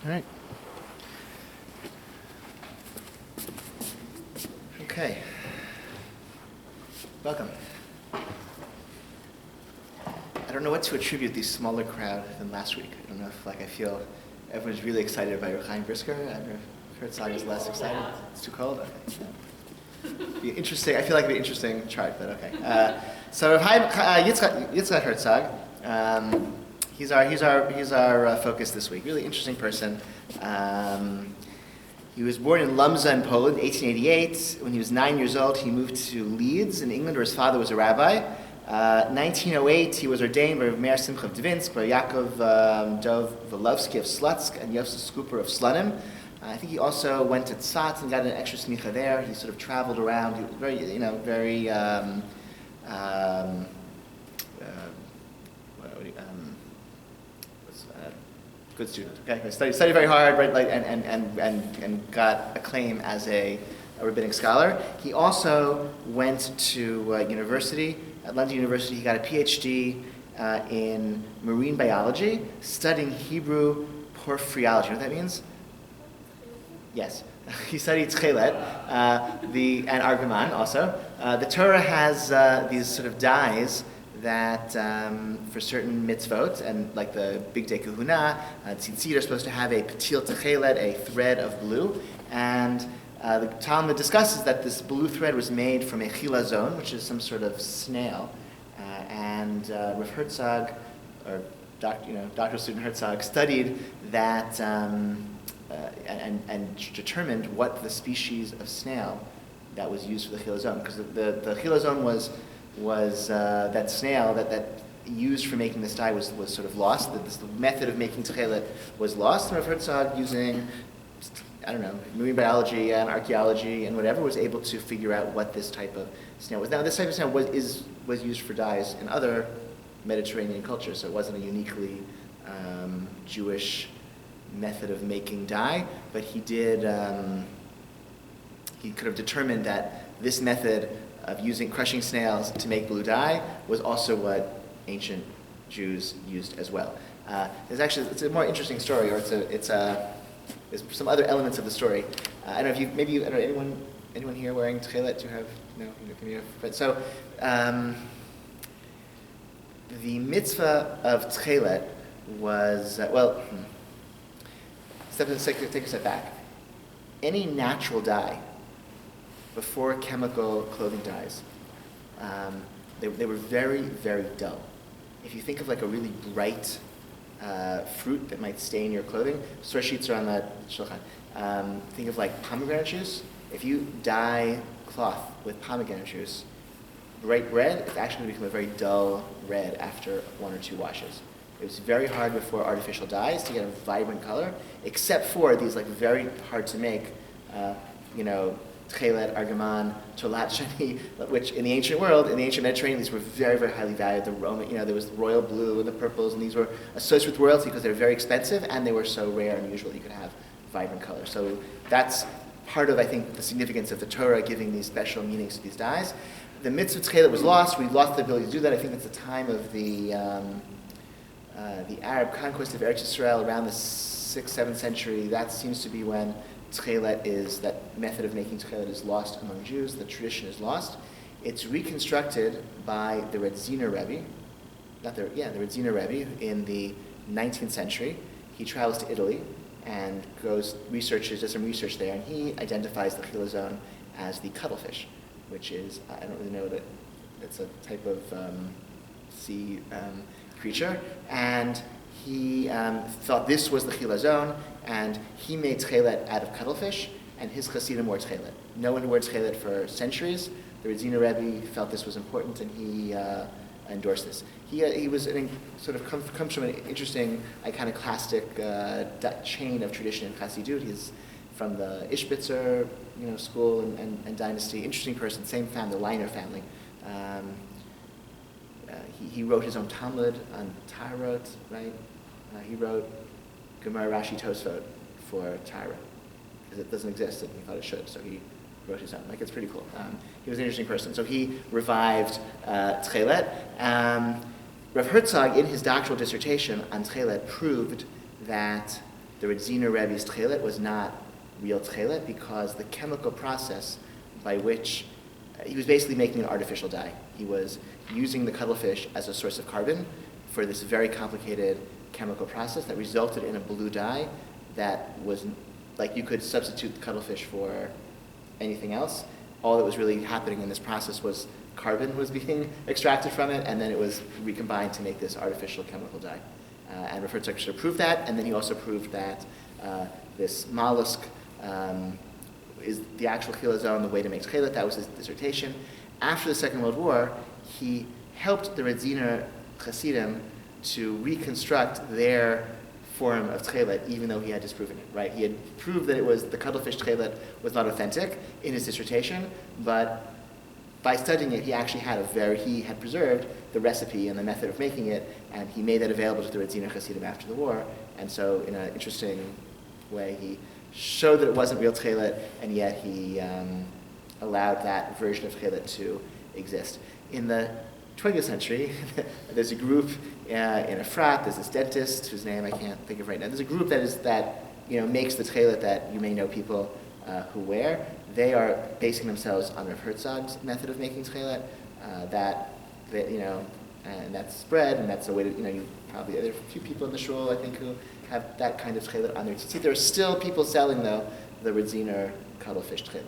All right. Okay. Welcome. I don't know what to attribute the smaller crowd than last week. I don't know if I feel everyone's really excited about Chaim Brisker. I don't know if Herzog is less excited. It's too cold? Okay. Yeah. Be interesting. I feel like it'd be an interesting chart, but okay. So Yitzchak Herzog. He's our focus this week. Really interesting person. He was born in Lumza in Poland, 1888. When he was 9 years old, he moved to Leeds in England, where his father was a rabbi. 1908, he was ordained by Meir Simcha of Dvinsk, by Yaakov Dov Volovsky of Slutsk, and Yosef Skuper of Slunim. I think he also went to Tzat and got an extra smicha there. He sort of traveled around. He was very good student. Okay, he studied very hard, right? And got acclaim as a rabbinic scholar. He also went to university. At London University, he got a PhD in marine biology, studying Hebrew porphyriology. You know what that means? Yes. He studied tchelet, and argaman also. The Torah has these sort of dyes that for certain mitzvot, and like the Big Day Kahuna, tzitzit are supposed to have a patil tchelet, a thread of blue, and the Talmud discusses that this blue thread was made from a chilazon, which is some sort of snail, and Rav Herzog, or doctoral student Herzog, studied that and determined what the species of snail that was used for the chilazon, because the chilazon was that snail that used for making this dye was sort of lost. The method of making tchelet was lost, and Rav Herzog, using marine biology and archaeology and whatever, was able to figure out what this type of snail was. Now, this type of snail was used for dyes in other Mediterranean cultures, so it wasn't a uniquely Jewish method of making dye, but he could have determined that this method of crushing snails to make blue dye was also what ancient Jews used as well. It's a more interesting story, or there's some other elements of the story. I don't know if anyone here wearing tchelet? Do you have but so the mitzvah of tchelet was take a step back. Any natural dye before chemical clothing dyes, they were very, very dull. If you think of like a really bright fruit that might stain your clothing, source sheets are on the shulchan. Think of like pomegranate juice. If you dye cloth with pomegranate juice, bright red, it's actually going to become a very dull red after one or two washes. It was very hard before artificial dyes to get a vibrant color, except for these like very hard to make, tchelet, argaman, tolat shani, which in the ancient world, in the ancient Mediterranean, these were very, very highly valued. The Roman, there was the royal blue and the purples, and these were associated with royalty because they were very expensive and they were so rare and unusual that you could have vibrant color. So that's part of, I think, the significance of the Torah giving these special meanings to these dyes. The mitzvah tchelet was lost. We lost the ability to do that. I think that's the time of the Arab conquest of Eretz Yisrael around the 6th, 7th century. That seems to be when that method of making tchelet is lost among Jews. The tradition is lost. It's reconstructed by the Redziner Rebbe, the Redziner Rebbe in the 19th century. He travels to Italy and does some research there, and he identifies the chilazon as the cuttlefish, which is, I don't really know it's a type of sea creature, and he thought this was the chilazon, and he made tchelet out of cuttlefish, and his chassidim wore tchelet. No one wore tchelet for centuries. The Redziner Rebbe felt this was important, and he endorsed this. He was comes from an interesting iconoclastic chain of tradition in Chassidut. He's from the Ishbitzer school and dynasty. Interesting person, same family, the Leiner family. He wrote his own Talmud on Tarot, right? He wrote Gemara, Rashi, Tosfot for Tyra, because it doesn't exist and he thought it should, so he wrote his own. It's pretty cool. He was an interesting person. So he revived tchelet. Rav Herzog, in his doctoral dissertation on tchelet, proved that the Radziner Rebbe's tchelet was not real tchelet because the chemical process by which he was basically making an artificial dye. He was using the cuttlefish as a source of carbon for this very complicated chemical process that resulted in a blue dye that was like you could substitute the cuttlefish for anything else. All that was really happening in this process was carbon was being extracted from it, and then it was recombined to make this artificial chemical dye. And Herzog sort of proved that, and then he also proved that this mollusk is the actual chilazon, the way to make tchelet. That was his dissertation. After the Second World War, he helped the Radziner Hasidim to reconstruct their form of tchelet, even though he had disproven it, right? He had proved that it was the cuttlefish tchelet was not authentic in his dissertation, but by studying it, he actually had he had preserved the recipe and the method of making it, and he made that available to the Radziner Hasidim after the war. And so, in an interesting way, he showed that it wasn't real tchelet, and yet he allowed that version of tchelet to exist. In the 20th century, there's a group in Efrat, there's this dentist whose name I can't think of right now. There's a group that makes the tchelet that you may know people who wear. They are basing themselves on Rav Herzog's method of making tchelet, and that's spread, and that's a way to, you probably, there are a few people in the shul, I think, who have that kind of tchelet on their tzitzit. There are still people selling, though, the Radziner cuttlefish tchelet.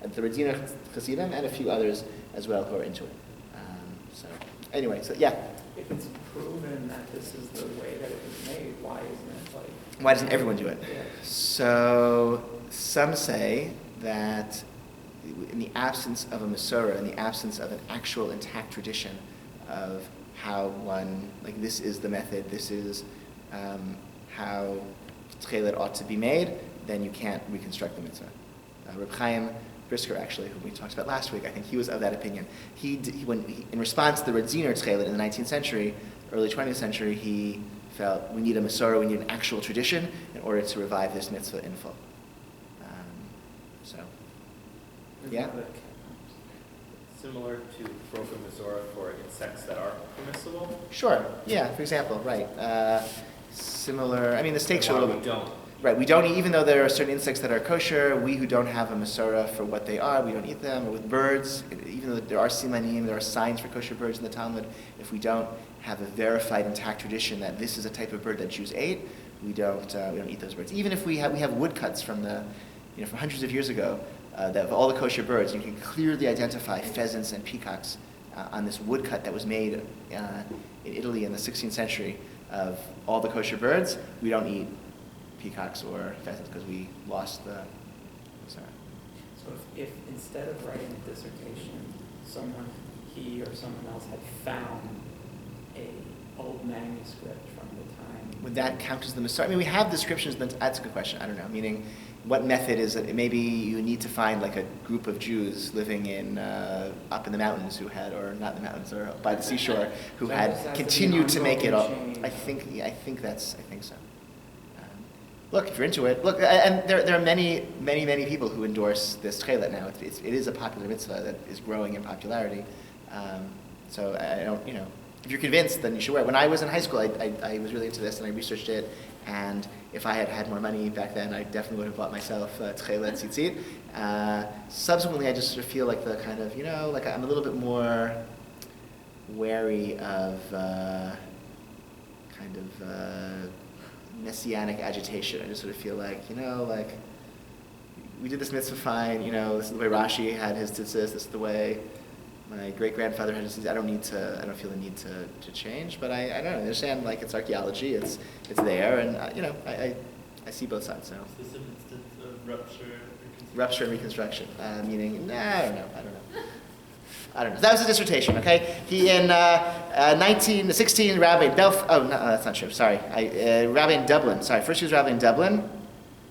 And the Radziner Hasidim and a few others as well who are into it. Yeah. If it's proven that this is the way that it was made, why isn't it like... Why doesn't everyone do it? Yeah. So some say that in the absence of a Masorah, in the absence of an actual intact tradition of how one, like this is the method, this is how tchelet ought to be made, then you can't reconstruct the mitzvah. Reb Chaim Brisker, actually, who we talked about last week, I think he was of that opinion. In response to the Radziner tchelet in the 19th century, early 20th century, he felt we need a Masorah, we need an actual tradition in order to revive this mitzvah in full. Yeah? Similar to broken Masorah for insects that are permissible? Sure, yeah, for example, right. Similar, I mean, the stakes are a little bit... We don't. Right, we don't, even though there are certain insects that are kosher, we who don't have a Masorah for what they are, we don't eat them. Or with birds, even though there are simanim, there are signs for kosher birds in the Talmud, if we don't have a verified, intact tradition that this is a type of bird that Jews ate, we don't eat those birds. Even if we have woodcuts from from hundreds of years ago, that of all the kosher birds, you can clearly identify pheasants and peacocks on this woodcut that was made in Italy in the 16th century of all the kosher birds. We don't eat peacocks or pheasants because we lost the... Sorry. So if instead of writing a dissertation, he or someone else had found a old manuscript from the time... Would that count as the Masorah? I mean, we have descriptions, but that's a good question. I don't know. Meaning, what method is it? Maybe you need to find like a group of Jews living in up in the mountains who had, or not in the mountains, or by the seashore, who So had continued to make it all. change. I think so. Look, if you're into it, look, and there are many people who endorse this tchelet now. It is a popular mitzvah that is growing in popularity. So I don't, if you're convinced, then you should wear it. When I was in high school, I was really into this and I researched it. And if I had had more money back then, I definitely would have bought myself tchelet tzitzit. Subsequently, I just sort of feel like the kind of, like I'm a little bit more wary of messianic agitation. I just sort of feel like, like we did this mitzvah fine, this is the way Rashi had his tzitzis, this is the way my great-grandfather had his tzitzis. I don't feel the need to change, but I don't know, I understand, like, it's archaeology, it's there, and, I see both sides, so. Is this an instance of rupture? Rupture and reconstruction, meaning, I don't know. That was his dissertation, okay? He in 1916, Rabbi in that's not true, sorry. Rabbi in Dublin, sorry. First he was Rabbi in Dublin,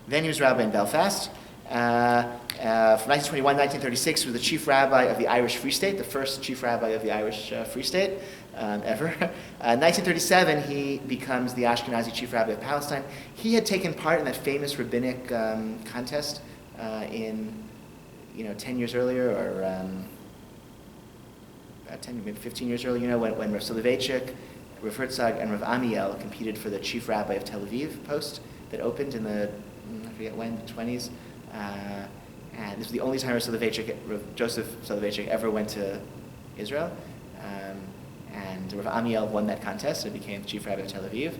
then he was Rabbi in Belfast. From 1921 to 1936, he was the chief rabbi of the Irish Free State, the first chief rabbi of the Irish Free State ever. 1937, he becomes the Ashkenazi chief rabbi of Palestine. He had taken part in that famous rabbinic contest in, 10 years earlier, or 10, maybe 15 years earlier, when Rav Soloveitchik, Rav Herzog, and Rav Amiel competed for the chief rabbi of Tel Aviv post. that opened in the, I forget when, 20s. And this was the only time Joseph Soloveitchik ever went to Israel. And Rav Amiel won that contest and became chief rabbi of Tel Aviv.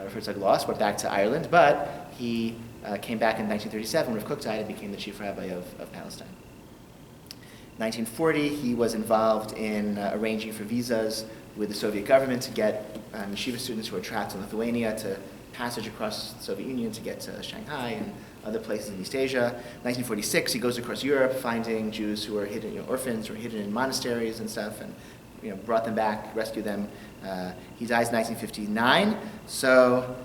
Rav Herzog lost, went back to Ireland, but he came back in 1937 when Rav Kook died and became the chief rabbi of Palestine. 1940, he was involved in arranging for visas with the Soviet government to get yeshiva students who were trapped in Lithuania to passage across the Soviet Union to get to Shanghai and other places in East Asia. 1946, he goes across Europe finding Jews who were hidden, orphans who were hidden in monasteries and stuff, and brought them back, rescued them. He dies in 1959, so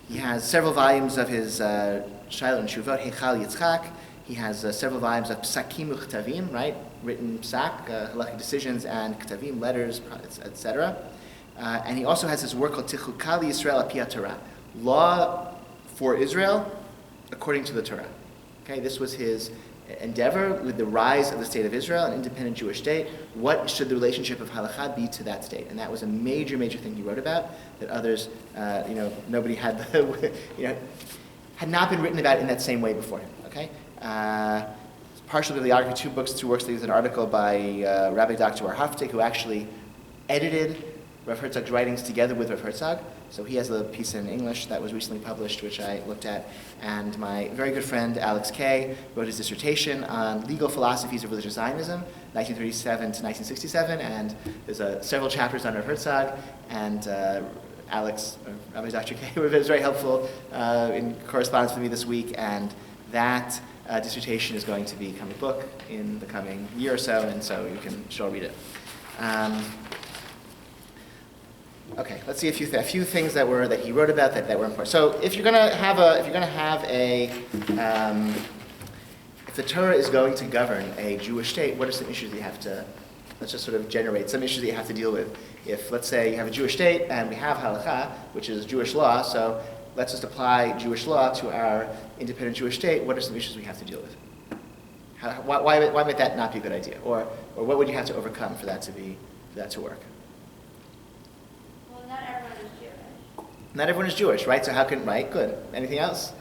he has several volumes of his Shaila and Shuvot, Heichal Yitzchak. He has several volumes of Psakim U'Chtavim, right? Written psak, halachic decisions, and Ktavim, letters, etc. And he also has this work called Tichukah Yisrael Al Pi HaTorah, law for Israel according to the Torah. Okay, this was his endeavor with the rise of the state of Israel, an independent Jewish state. What should the relationship of halakha be to that state? And that was a major, major thing he wrote about that others, nobody had, had not been written about in that same way before him. Okay. Partial bibliography, two works. There's an article by Rabbi Dr. Haftik, who actually edited Rav Herzog's writings together with Rav Herzog. So he has a piece in English that was recently published, which I looked at. And my very good friend Alex Kay wrote his dissertation on legal philosophies of religious Zionism, 1937 to 1967. And there's several chapters on Rav Herzog. And Rabbi Dr. Kay was very helpful in correspondence with me this week. And that dissertation is going to become a book in the coming year or so, and so you can sure read it. Okay, let's see a few things that he wrote about that were important. So if the Torah is going to govern a Jewish state, what are some issues that you have to? Let's just sort of generate some issues that you have to deal with. If, let's say, you have a Jewish state and we have halakha, which is Jewish law, so let's just apply Jewish law to our independent Jewish state. What are some issues we have to deal with? Why might that not be a good idea? Or what would you have to overcome for that to work? Well, not everyone is Jewish. Not everyone is Jewish, right? So how can, right? Good. Anything else?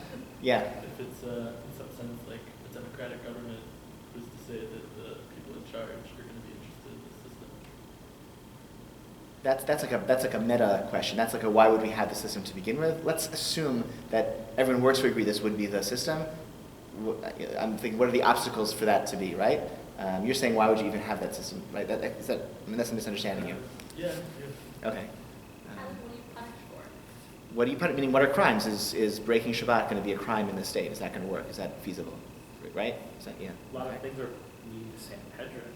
Yeah. If it's in some sense like a democratic government, who's to say that the people in charge are going to be interested in the system? That's like a meta question. That's like a why would we have the system to begin with? Let's assume that everyone were to agree this would be the system. I'm thinking, what are the obstacles for that to be, right? You're saying, why would you even have that system, right? That's a misunderstanding you. Yeah. Okay. What do you punish for? What do you punish? Meaning, what are crimes? Is breaking Shabbat going to be a crime in the state? Is that going to work? Is that feasible? Right? Is that, yeah. A lot of things are used Sanhedrin.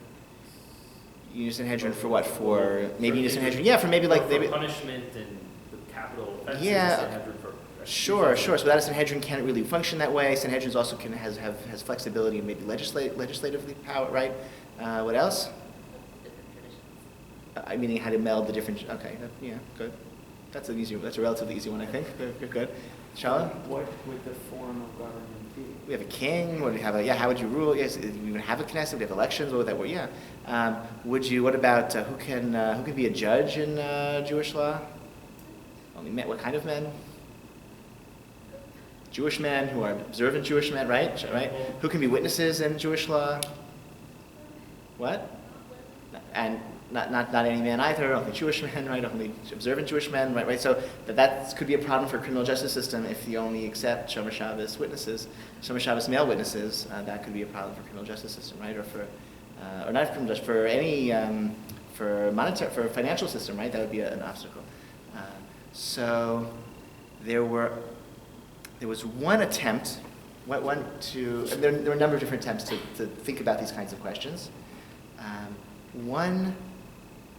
You use Sanhedrin for what? For maybe you use Sanhedrin? Yeah, for maybe like for punishment and the capital offenses. Yeah. Sanhedrin for Sure. So without a Sanhedrin, can't really function that way. Sanhedrin also has flexibility and maybe legislatively power, right? What else? Different traditions. I mean, how to meld the different. Okay, yeah, good. That's a relatively easy one, I think. Good. Shala? What would the form of government be? We have a king. What do we have? How would you rule? Yes, we even have a Knesset. We have elections. What would that work? Yeah. What about who can be a judge in Jewish law? Only men. What kind of men? Jewish men who are observant Jewish men, right? Who can be witnesses in Jewish law? What? And not any man either, only Jewish men, right? Only observant Jewish men, right? So that could be a problem for a criminal justice system if you only accept Shomer Shabbos witnesses, Shomer Shabbos male witnesses. That could be a problem for criminal justice system, right? Or not criminal justice, for any for financial system, right? That would be an obstacle. So there was one attempt, there were a number of different attempts to think about these kinds of questions. One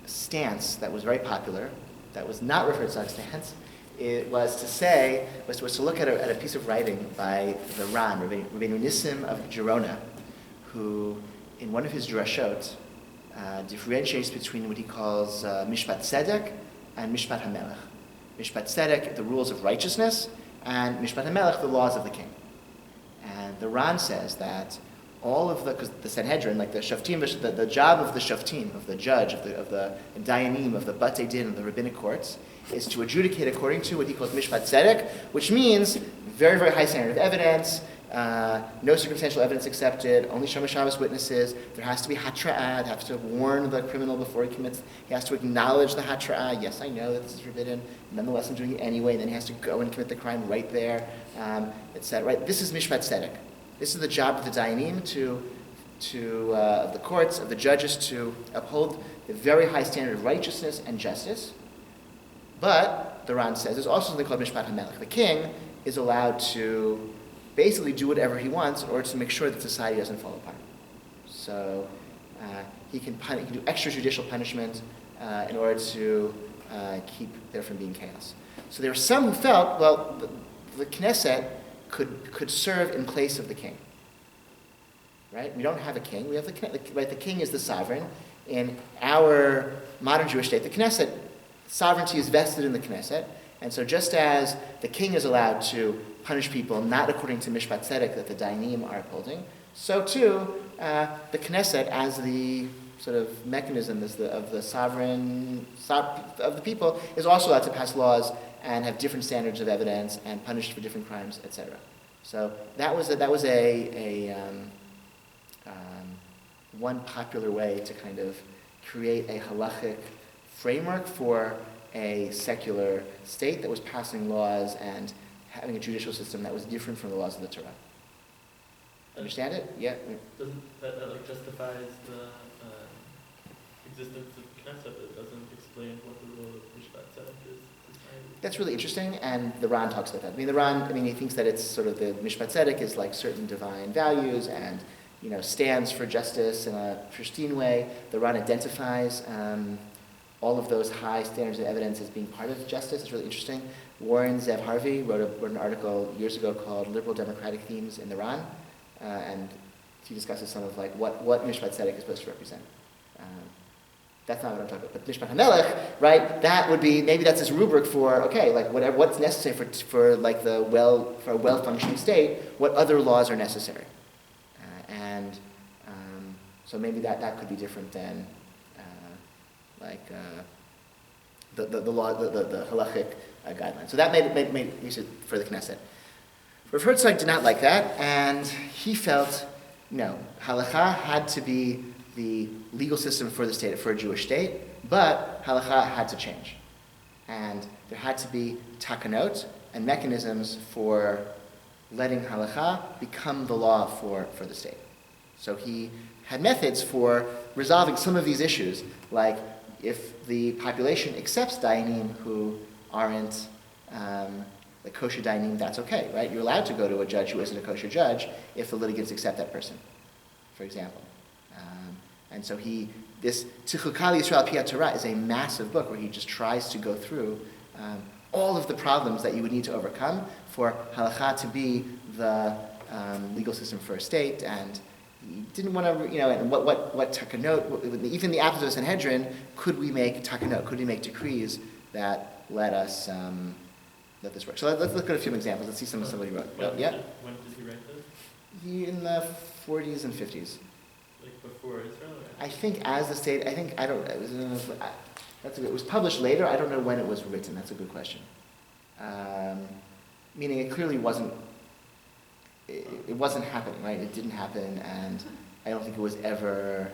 stance that was very popular, that was not Rav Herzog's stance, was to look at a piece of writing by the Ran, Rabbeinu Nissim of Gerona, who, in one of his drashot, differentiates between what he calls Mishpat Tzedek and Mishpat HaMelech. Mishpat Tzedek, the rules of righteousness, and Mishpat HaMelech, the laws of the king. And the Ran says that because the Sanhedrin, like the Shoftim, the job of the Shoftim, of the judge, of the Dayanim, of the Batei Din, of the rabbinic courts, is to adjudicate according to what he calls mishpat tzedek, which means very, very high standard of evidence, no circumstantial evidence accepted, only Shomer Shabbos witnesses. There has to be hatra'ah, they have to warn the criminal before he commits. He has to acknowledge the hatra'ah. Yes, I know that this is forbidden. Nonetheless, I'm doing it anyway. And then he has to go and commit the crime right there, etc. Right? This is mishpat tzedek. This is the job of the dayanim of the courts, of the judges, to uphold the very high standard of righteousness and justice. But, the Ran says, there's also something called mishpat hamelech. The king is allowed to basically do whatever he wants in order to make sure that society doesn't fall apart. So he can do extrajudicial punishment in order to keep there from being chaos. So there were some who felt, well, the Knesset could serve in place of the king. Right? We don't have a king. We have the Knesset. Right? The king is the sovereign. In our modern Jewish state, the Knesset, sovereignty is vested in the Knesset. And so just as the king is allowed to punish people not according to mishpat tzedek that the dayanim are upholding, so too the Knesset, as the sort of mechanism of the sovereign of the people, is also allowed to pass laws and have different standards of evidence and punish for different crimes, etc. So that was one popular way to kind of create a halachic framework for a secular state that was passing laws and having a judicial system that was different from the laws of the Torah. Understand it? Yeah. Doesn't that like justifies the existence of Knesset, but it doesn't explain what the role of mishpat tzedek is? That's really interesting, and the Ran talks about that. The Ran, he thinks that it's sort of the mishpat tzedek is like certain divine values and, stands for justice in a pristine way. The Ran identifies all of those high standards of evidence as being part of justice. It's really interesting. Warren Zev Harvey wrote an article years ago called Liberal Democratic Themes in the Ran, and he discusses some of like what mishpat tzedek is supposed to represent. That's not what I'm talking about. But mishpat hamelech, right? That would be, maybe that's this rubric for, okay, like what's necessary for a well-functioning state. What other laws are necessary? So maybe that could be different than the law, the halachic guidelines. So that made use for the Knesset. Rav Herzog did not like that, and he felt, no, halacha had to be the legal system for the state, for a Jewish state, but halacha had to change. And there had to be takanot and mechanisms for letting halacha become the law for the state. So he had methods for resolving some of these issues, like if the population accepts dayanim who aren't the kosher dayanim, that's okay, right? You're allowed to go to a judge who isn't a kosher judge if the litigants accept that person, for example. And so this Tichukal Yisrael Piyat Torah is a massive book where he just tries to go through all of the problems that you would need to overcome for halacha to be the legal system for a state, and he didn't want to, and what takanot, even the Apostles of Sanhedrin, could we make takanot, could we make decrees that let us, let this work? So let's look at a few examples. Let's see some of what he wrote. When Yeah? when did he write this? In the 40s and 50s. Like before Israel? Or? I think as the state, it was published later. I don't know when it was written. That's a good question. Meaning it clearly wasn't, it wasn't happening, right? It didn't happen, and I don't think it was ever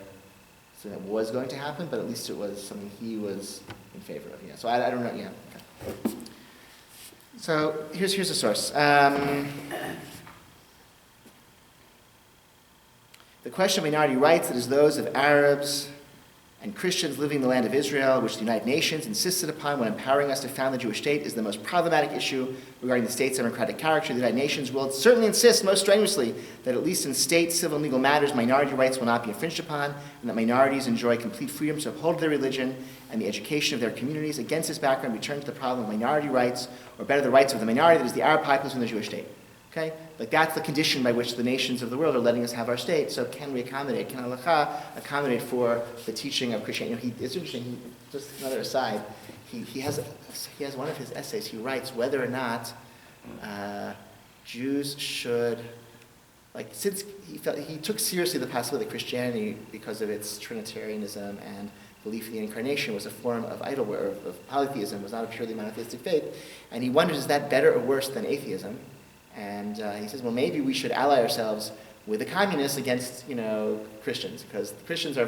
something that was going to happen, but at least it was something he was in favor of. Yeah. So I don't know. Yeah. Okay. So here's a source. The question of minority rights, that is those of Arabs and Christians living in the land of Israel, which the United Nations insisted upon when empowering us to found the Jewish state, is the most problematic issue regarding the state's democratic character. The United Nations will certainly insist most strenuously that at least in state, civil, and legal matters, minority rights will not be infringed upon, and that minorities enjoy complete freedom to uphold their religion and the education of their communities. Against this background, we turn to the problem of minority rights, or better, the rights of the minority, that is the Arab populace in the Jewish state. Okay? Like that's the condition by which the nations of the world are letting us have our state. So can we accommodate, can halacha accommodate for the teaching of Christianity? It's interesting, just another aside, he has one of his essays, he writes whether or not Jews should, since he took seriously the possibility of Christianity because of its Trinitarianism and belief in the incarnation was a form of idol worship, of polytheism, was not a purely monotheistic faith. And he wonders, is that better or worse than atheism? And he says, well, maybe we should ally ourselves with the communists against, Christians, because the Christians are,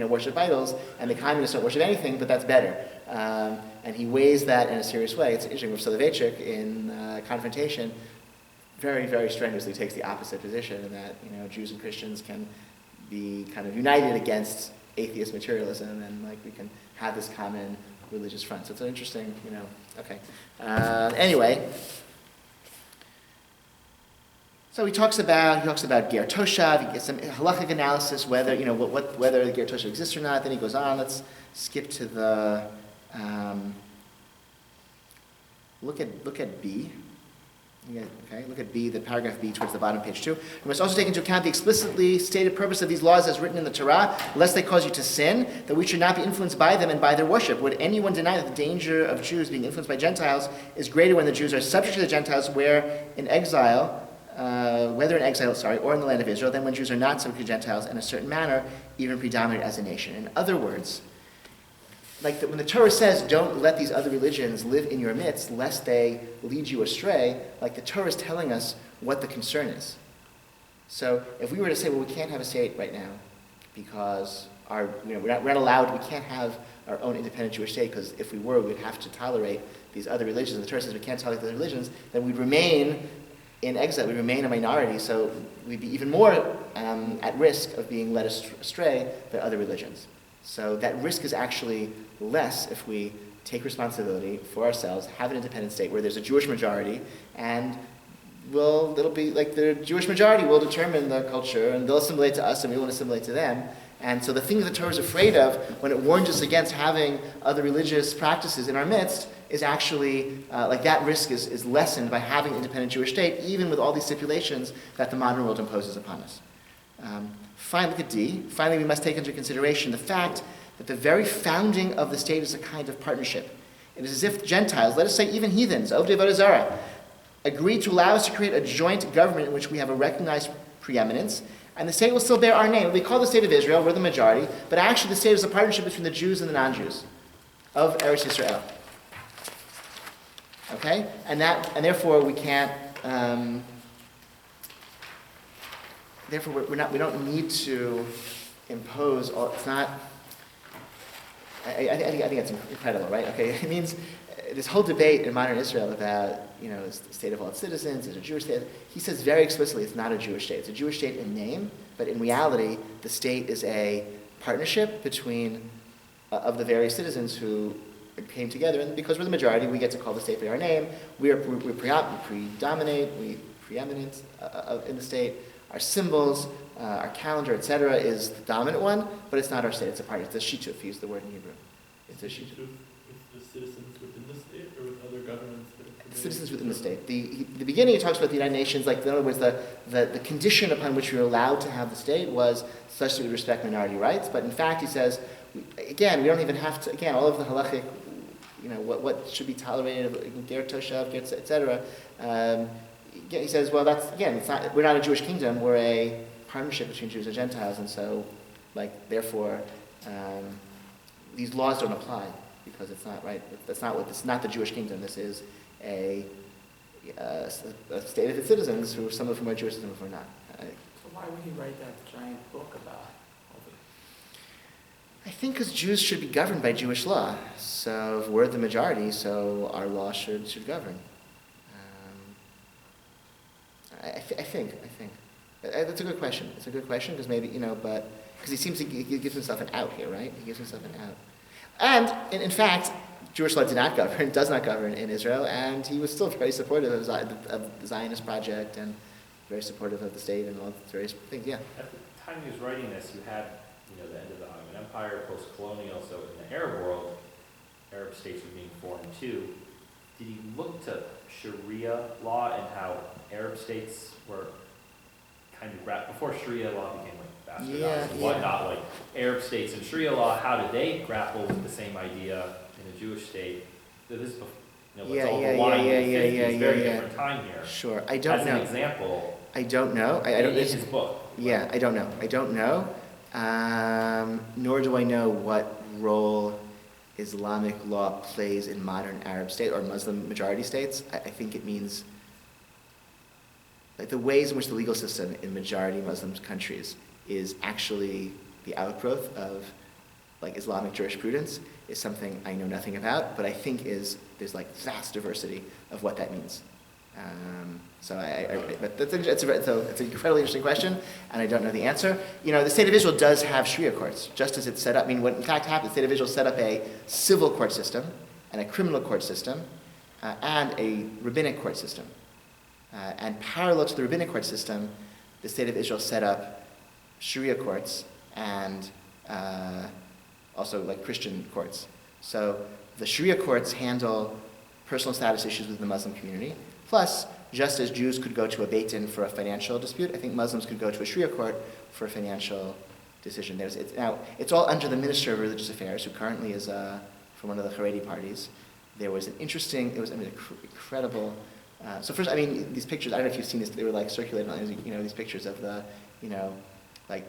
worship idols, and the communists don't worship anything, but that's better. And he weighs that in a serious way. It's interesting, Rav Soloveitchik in Confrontation very, very strenuously takes the opposite position, in that, Jews and Christians can be kind of united against atheist materialism, and we can have this common religious front. So it's an interesting, okay. Anyway. So he talks about Ger Toshav. He gets some halachic analysis whether whether the Ger Toshav exists or not. Then he goes on. Let's skip to the look at B. Okay, look at B, the paragraph B towards the bottom, page 2. You must also take into account the explicitly stated purpose of these laws as written in the Torah, lest they cause you to sin, that we should not be influenced by them and by their worship. Would anyone deny that the danger of Jews being influenced by Gentiles is greater when the Jews are subject to the Gentiles, where in exile, whether in exile, or in the land of Israel, than when Jews are not subject to Gentiles in a certain manner, even predominate as a nation? In other words, when the Torah says, don't let these other religions live in your midst, lest they lead you astray, the Torah is telling us what the concern is. So if we were to say, well, we can't have a state right now because we're not allowed, we can't have our own independent Jewish state, because if we were, we'd have to tolerate these other religions. And the Torah says we can't tolerate the other religions, then we'd remain in exile, we remain a minority, so we'd be even more at risk of being led astray by other religions. So that risk is actually less if we take responsibility for ourselves, have an independent state where there's a Jewish majority, and it'll be the Jewish majority will determine the culture, and they'll assimilate to us, and we won't assimilate to them. And so the thing that the Torah is afraid of when it warns us against having other religious practices in our midst is actually, that risk is lessened by having an independent Jewish state, even with all these stipulations that the modern world imposes upon us. Finally, look at D. Finally, we must take into consideration the fact that the very founding of the state is a kind of partnership. It is as if Gentiles, let us say even heathens, Ovdei Avodah Zarah, agreed to allow us to create a joint government in which we have a recognized preeminence, and the state will still bear our name. We call the state of Israel, we're the majority, but actually the state is a partnership between the Jews and the non-Jews of Eretz Yisrael. Okay? And therefore we can't, therefore we don't need to impose, it's not, I think that's incredible, right? Okay, it means this whole debate in modern Israel about, is the state of all its citizens, is it a Jewish state? He says very explicitly it's not a Jewish state. It's a Jewish state in name, but in reality, the state is a partnership between, of the various citizens who came together, and because we're the majority, we get to call the state by our name. We preeminent in the state. Our symbols, our calendar, etc., is the dominant one, but it's not our state. It's a part. It's a shituf. Use the word in Hebrew. It's a shituf. With the citizens within the state, or with other governments? Citizens within the state. The beginning, he talks about the United Nations. In other words, the condition upon which we were allowed to have the state was such that we respect minority rights. But in fact, he says, we don't even have to. Again, all of the halachic, what should be tolerated, ger toshav, etc. He says, well, we're not a Jewish kingdom, we're a partnership between Jews and Gentiles, and so, therefore, these laws don't apply, because it's not, right? It's not the Jewish kingdom. This is a state of its citizens, some of whom are Jewish, some of whom are not. So why would he write that giant book about all the... I think because Jews should be governed by Jewish law. So if we're the majority, so our law should govern. I think. That's a good question. It's a good question because maybe, but because he gives himself an out here, right? He gives himself an out. And in fact, Jewish law does not govern in Israel, and he was still very supportive of the Zionist project and very supportive of the state and all the various things. Yeah. At the time he was writing this, you had, the end of the Ottoman Empire, post-colonial. So in the Arab world, Arab states were being formed too. Did he look to Sharia law and how Arab states were kind of before Sharia law became bastardized and whatnot, Arab states and Sharia law, how did they grapple with the same idea in a Jewish state? This is very different time here. Sure, I don't know. As an example, I don't know. I don't. In his book. Yeah, I don't know. Nor do I know what role Islamic law plays in modern Arab state or Muslim majority states. I think it means like the ways in which the legal system in majority Muslim countries is actually the outgrowth of like Islamic jurisprudence is something I know nothing about, but I think there's like vast diversity of what that means. But it's an incredibly interesting question, and I don't know the answer. You know, the state of Israel does have Sharia courts, just as it's set up. I mean, what in fact happened, the state of Israel set up a civil court system, and a criminal court system, and a rabbinic court system. And parallel to the rabbinic court system, the state of Israel set up Sharia courts and also like Christian courts. So the Sharia courts handle personal status issues within the Muslim community. Plus, just as Jews could go to a Beit for a financial dispute, I think Muslims could go to a Sharia court for a financial decision. It's all under the Minister of Religious Affairs, who currently is from one of the Haredi parties. There was an interesting, incredible. So first, these pictures. I don't know if you've seen this. They were like circulating. These pictures of the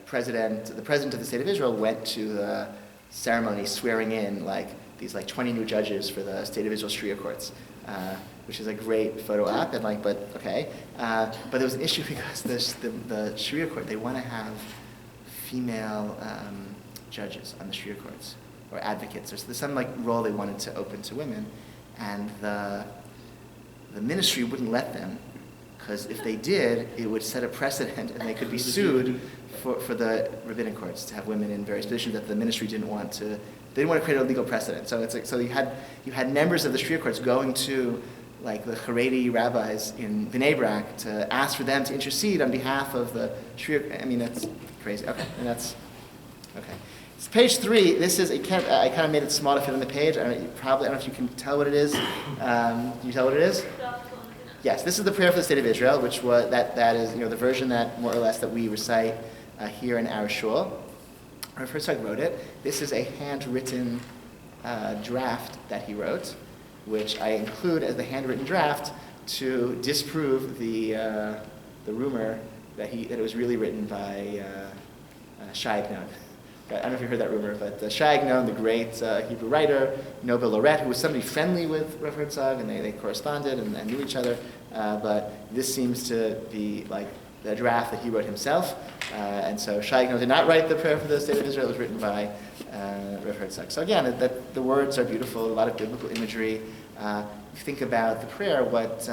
president of the state of Israel went to the ceremony swearing in these 20 new judges for the state of Israel Sharia courts. Which is a great photo op, but there was an issue because the Sharia court, they want to have female judges on the Sharia courts, or advocates. There's some role they wanted to open to women, and the ministry wouldn't let them, because if they did, it would set a precedent, and they could be sued for the rabbinic courts to have women in various positions that the ministry didn't want to. They didn't want to create a legal precedent. So you had members of the Sharia courts going to the Haredi rabbis in Bnei Brak to ask for them to intercede on behalf of the Sharia. That's crazy. Okay, and that's okay. It's page 3. This is I kind of made it small to fit on the page. I don't know if you can tell what it is. Can you tell what it is? Yes, this is the prayer for the state of Israel, which was that is the version that more or less that we recite here in our shul. Herzog wrote it. This is a handwritten draft that he wrote, which I include as the handwritten draft to disprove the rumor that it was really written by Shai Agnon. I don't know if you heard that rumor, but Shai Agnon, the great Hebrew writer, Nobel laureate, who was somebody friendly with Rav Herzog, and they corresponded and knew each other. But this seems to be the draft that he wrote himself. And so Shai Agnon did not write the prayer for the state of Israel. It was written by Rav Herzog. So again, the words are beautiful, a lot of biblical imagery. If you think about the prayer, what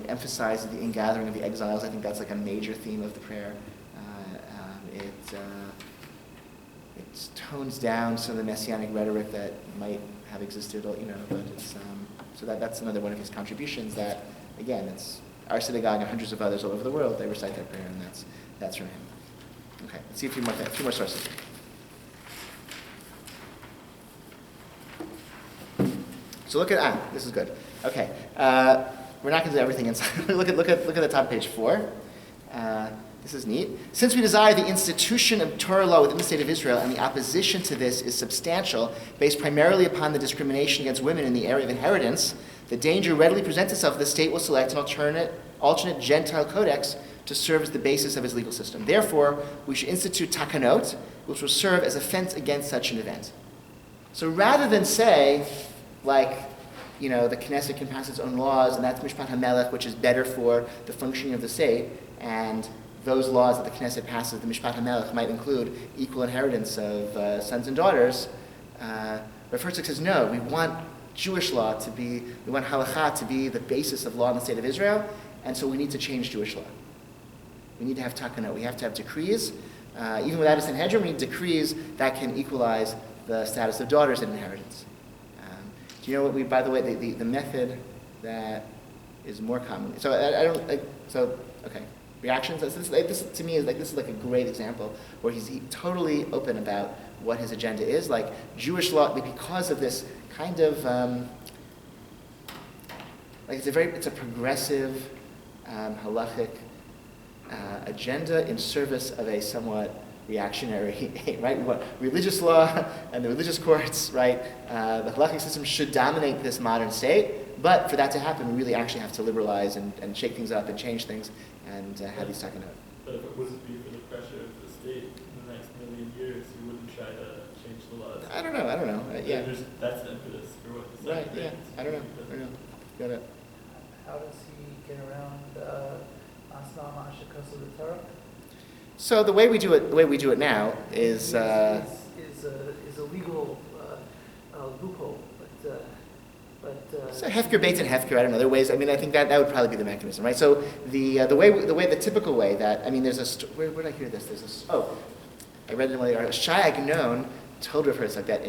emphasizes the ingathering of the exiles, I think that's a major theme of the prayer. It tones down some of the messianic rhetoric that might have existed, but it's, so that's another one of his contributions that, again, it's our synagogue and hundreds of others all over the world, they recite that prayer, and that's from him. Okay, let's see a few more sources. So look at, this is good. Okay, we're not going to do everything inside. look at the top of page 4. This is neat. Since we desire the institution of Torah law within the state of Israel, and the opposition to this is substantial, based primarily upon the discrimination against women in the area of inheritance, the danger readily presents itself that the state will select an alternate Gentile codex to serve as the basis of its legal system. Therefore, we should institute takanot, which will serve as a fence against such an event. So rather than say, the Knesset can pass its own laws, and that's Mishpat HaMelech, which is better for the functioning of the state, and those laws that the Knesset passes, the Mishpat HaMelech, might include equal inheritance of sons and daughters. But Herzog says, no, we want Jewish law we want halakha to be the basis of law in the state of Israel, and so we need to change Jewish law. We need to have takanot. We have to have decrees. Even without a Sanhedrin, we need decrees that can equalize the status of daughters in inheritance. Do you know what by the way, the method that is more common? Okay. Reactions? This to me is this is a great example where he's totally open about what his agenda is. Jewish law, because of this kind of it's a progressive halachic agenda in service of a somewhat reactionary, right? We want religious law and the religious courts, right? The halachic system should dominate this modern state, but for that to happen, we really actually have to liberalize and shake things up and change things and have these takanot. But if it wasn't be for the pressure of the state, the next million years, you wouldn't try to change the laws. I don't know. Yeah. That's the impetus for what the Right. second Yeah. thing is. I don't know. Got it. How does he get around Asma Ma'ashakas of the Torah? So the way we do it now is. Is a legal loophole, but So Hefker, Beit, and Hefker. I don't know. There are ways. I mean, I think that would probably be the mechanism, right? So the typical way that, I mean, there's a where did I hear this? I read it in one of the articles. Shai Agnon told Rav Herzog that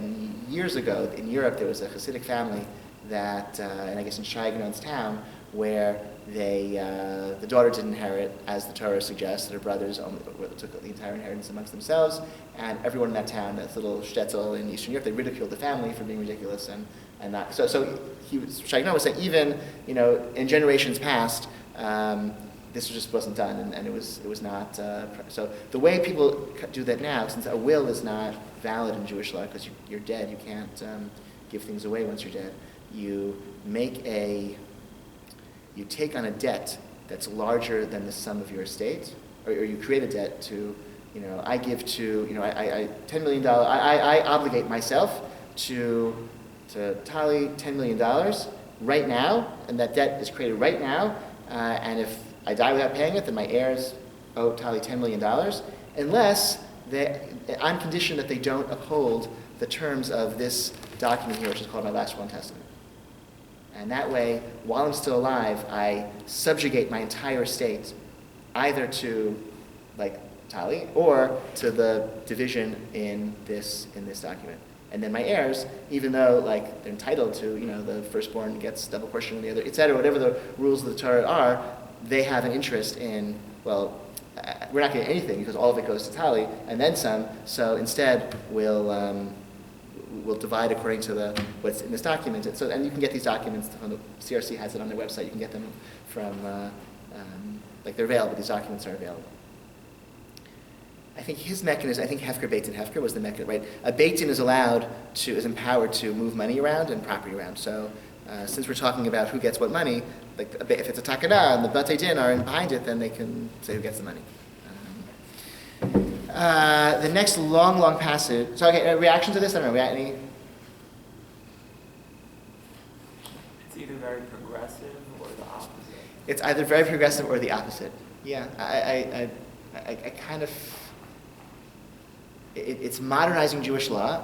years ago in Europe there was a Hasidic family that, and I guess in Shai Agnon's town, where the daughter didn't inherit as the Torah suggests. Their brothers took the entire inheritance amongst themselves, and everyone in that town, that little shtetl in Eastern Europe, they ridiculed the family for being ridiculous and not. So Shai Agnon was saying even in generations past. This just wasn't done, and it was not. So the way people do that now, since a will is not valid in Jewish law because you're dead, you can't give things away once you're dead. You take on a debt that's larger than the sum of your estate, or you create a debt to, I give to, I $10 million. I obligate myself to Tali $10 million right now, and that debt is created right now, and if I die without paying it, then my heirs owe Tali $10 million, unless on condition that they don't uphold the terms of this document here, which is called my last will and testament. And that way, while I'm still alive, I subjugate my entire estate either to, Tali, or to the division in this document. And then my heirs, even though they're entitled to, the firstborn gets double portion of the other, etc., whatever the rules of the Torah are, they have an interest in, we're not getting anything because all of it goes to Tali and then some. So instead, we'll divide according to what's in this document. And you can get these documents from the CRC has it on their website. You can get them from they're available. These documents are available. I think his mechanism. I think Hefker, Beit, and Hefker was the mechanism, right? A Beit Din is empowered to move money around and property around. So since we're talking about who gets what money, if it's a takana and the Batei Din are behind it, then they can say who gets the money. The next long passage. So, okay, reaction to this? I don't know. Any? It's either very progressive or the opposite. It's either very progressive or the opposite. Yeah, I kind of. It's modernizing Jewish law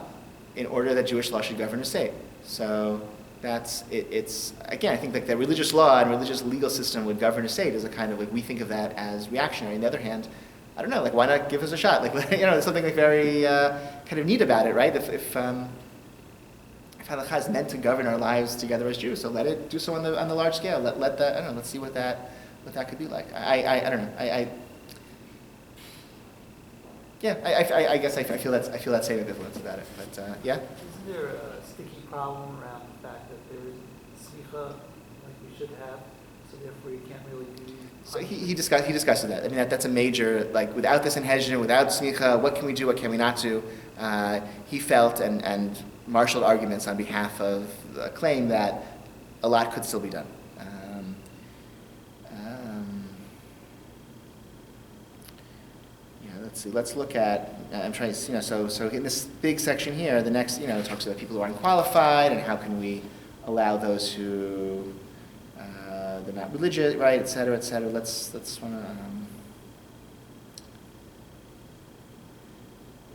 in order that Jewish law should govern a state. So that's it. It's again, I think the religious law and religious legal system would govern a state is a kind of we think of that as reactionary. On the other hand, I don't know, why not give us a shot? There's something very kind of neat about it, right? If halakha is meant to govern our lives together as Jews, so let it do so on the large scale. Let that, I don't know, let's see what that could be like. I don't know. I guess I feel that same ambivalence about it. But yeah. Isn't there a sticky problem around the fact that there isn't smicha like we should have, so therefore you can't really do? So he discusses that. I mean that's a major without this inhedron, without smicha, what can we do? What can we not do? He felt and marshaled arguments on behalf of the claim that a lot could still be done. Let's see. Let's look at. I'm trying to, So in this big section here, the next, talks about people who are unqualified and how can we allow those who they're not religious, right, et cetera, et cetera. Let's want to.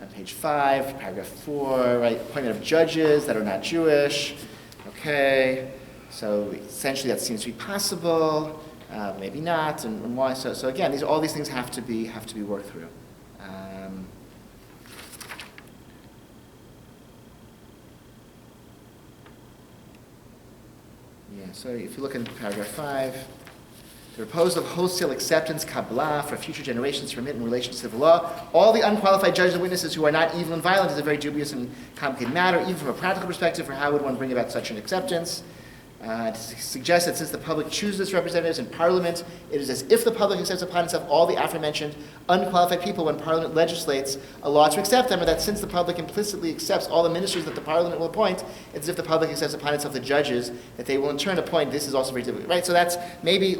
On page 5, paragraph 4, right, appointment of judges that are not Jewish. Okay, so essentially that seems to be possible, maybe not, and why? So again, all these things have to be worked through. So if you look in paragraph 5, the proposal of wholesale acceptance, Kabbalah, for future generations to permit in relation to civil law, all the unqualified judges and witnesses who are not evil and violent is a very dubious and complicated matter, even from a practical perspective, for how would one bring about such an acceptance. To suggest that since the public chooses its representatives in Parliament, it is as if the public accepts upon itself all the aforementioned unqualified people when Parliament legislates a law to accept them, or that since the public implicitly accepts all the ministers that the Parliament will appoint, it's as if the public accepts upon itself the judges that they will in turn appoint. This is also very difficult, right? So that's maybe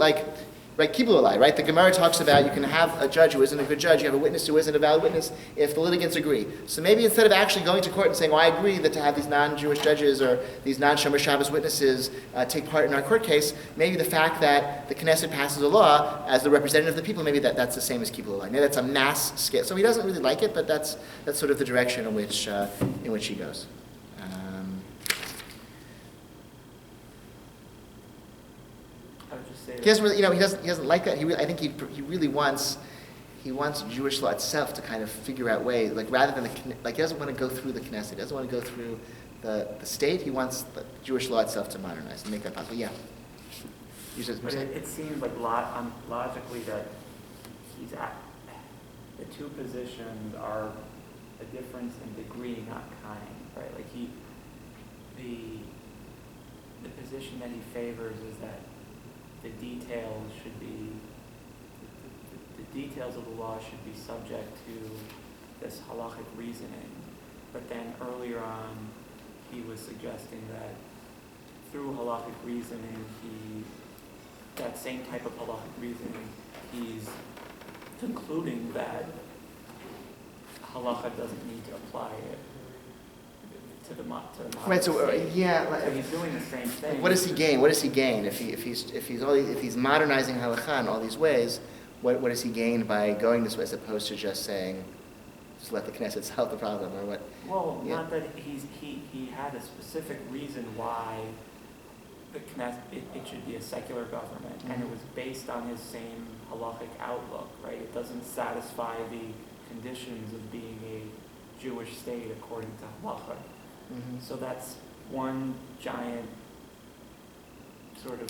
right, kiblu alai, right? The Gemara talks about you can have a judge who isn't a good judge, you have a witness who isn't a valid witness if the litigants agree. So maybe instead of actually going to court and saying, well, I agree that to have these non-Jewish judges or these non-Shomer Shabbos witnesses take part in our court case, maybe the fact that the Knesset passes a law as the representative of the people, maybe that's the same as kiblu alai. Maybe that's a mass scale. So he doesn't really like it, but that's sort of the direction in which he goes. I would just say He doesn't really, he doesn't like that. I think he really wants Jewish law itself to kind of figure out ways, like rather than he doesn't want to go through the Knesset, he doesn't want to go through the state. He wants the Jewish law itself to modernize and make that possible. Yeah. But it seems like logically that he's at the two positions are a difference in degree, not kind, right? Like the position that he favors is that the details should be the details of the law should be subject to this halachic reasoning. But then earlier on, he was suggesting that through halachic reasoning, that same type of halachic reasoning, he's concluding that halacha doesn't need to apply it to the right. So so he's doing the same thing. What does he gain? What does he gain if he's modernizing halacha in all these ways? What does he gain by going this way as opposed to just saying, just let the Knesset solve the problem, or what? Well, not that he had a specific reason why the Knesset it should be a secular government, and it was based on his same halachic outlook, right? It doesn't satisfy the conditions of being a Jewish state according to halacha. Mm-hmm. So that's one giant sort of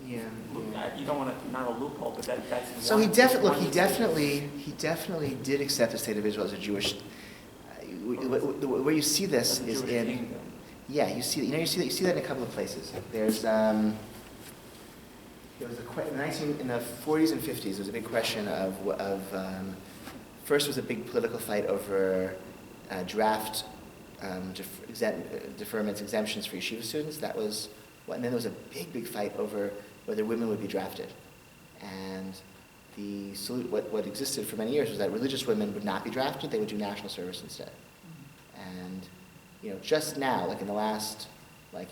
you don't want to, not a loophole, but that's so one, he definitely did accept the state of Israel as a Jewish. Where you see this is in kingdom. you see that in a couple of places. There's there was in the 40s and 50s. There was a big question of first was a big political fight over draft deferments, exemptions for yeshiva students. That was and then there was a big fight over whether women would be drafted. And what existed for many years was that religious women would not be drafted, they would do national service instead. And just now, like in the last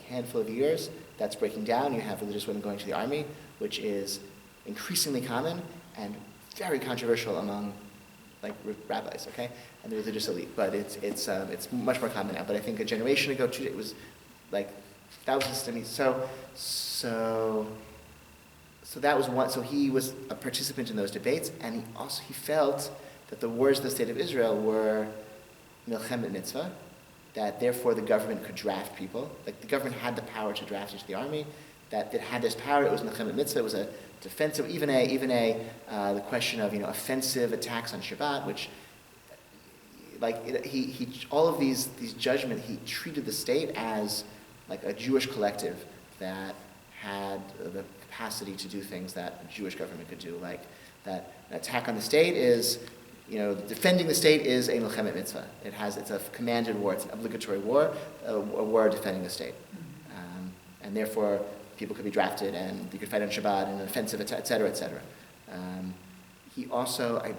handful of years, that's breaking down. You have religious women going to the army, which is increasingly common and very controversial among rabbis, okay, and the religious elite. But it's much more common now. But I think a generation ago, it was thousands. I mean, so that was one. So he was a participant in those debates, and he felt that the wars of the state of Israel were milchemet mitzvah, that therefore the government could draft people. Like the government had the power to draft into the army. That it had this power. It was milchemet mitzvah. It was a defensive, even the question of offensive attacks on Shabbat, which he all of these judgment, he treated the state as a Jewish collective that had the capacity to do things that a Jewish government could do. Like that an attack on the state is, defending the state is a milchemet mitzvah. It's a commanded war. It's an obligatory war, a war defending the state, and therefore people could be drafted and you could fight on Shabbat and an offensive attack, et cetera, et cetera. He also, I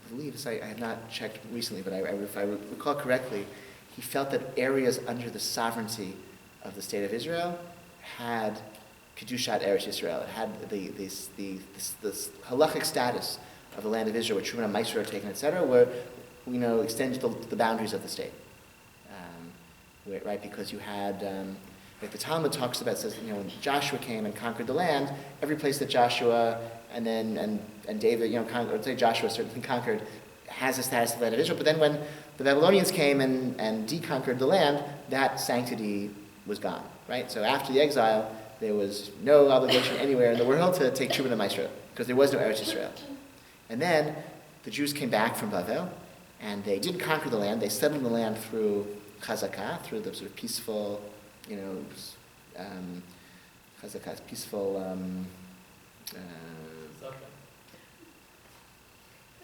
believe, I have not checked recently, but if I recall correctly, he felt that areas under the sovereignty of the state of Israel had kedushat Eretz Yisrael. It had this halachic status of the land of Israel, where Truman and Meiser are taken, etc., where extended the boundaries of the state. Right, because you had, the Talmud talks about, says, when Joshua came and conquered the land, every place that Joshua and David, conquered, or say Joshua certainly conquered, has a status of the land of Israel. But then when the Babylonians came and deconquered the land, that sanctity was gone, right? So after the exile, there was no obligation anywhere in the world to take Truman and Meiser, because there was no Eretz Yisrael. And then the Jews came back from Bavel, and they didn't conquer the land. They settled the land through chazakah, through the sort of peaceful, chazakah is peaceful,